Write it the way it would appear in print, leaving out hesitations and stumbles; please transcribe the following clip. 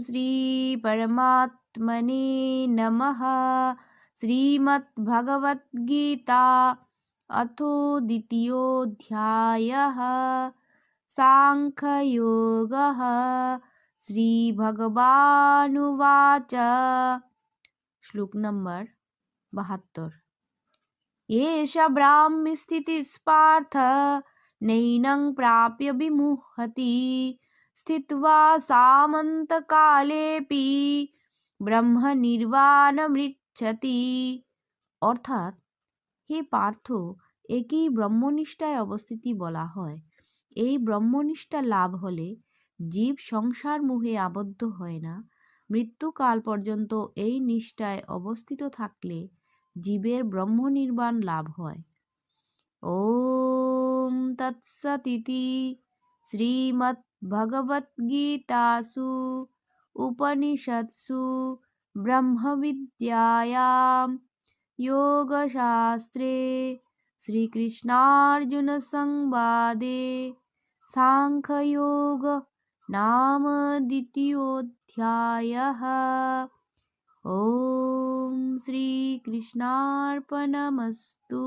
श्री परमात्मने नमः। श्रीमद्भगवद्गीता अथो द्वितीयोऽध्यायः सांख्ययोगः। श्रीभगवानुवाच। श्लोक नंबर 72। एष ब्राह्मी स्थितिस्पार्थ नैनं प्राप्य विमुह्यति स्थित्वा सामन्तकालेऽपि ব্রহ্মনির্বাণমৃচ্ছতি। অর্থাৎ, হে পার্থ, একই ব্রহ্মনিষ্ঠায় অবস্থিতি বলা হয়। এই ব্রহ্মনিষ্ঠা লাভ হলে জীব সংসার মোহে আবদ্ধ হয় না। মৃত্যুকাল পর্যন্ত এই নিষ্ঠায় অবস্থিত থাকলে জীবের ব্রহ্মনির্বাণ লাভ হয়। ওম তৎসদিতি শ্রীমদ্ভগবদ্গীতাসু উপনিষৎসু ব্রহ্মবিদ্যায়াং योगशास्त्रे श्रीकृष्णार्जुनसंवादे सांख्ययोग नाम द्वितीयोऽध्यायः। ॐ श्रीकृष्णार्पणमस्तु।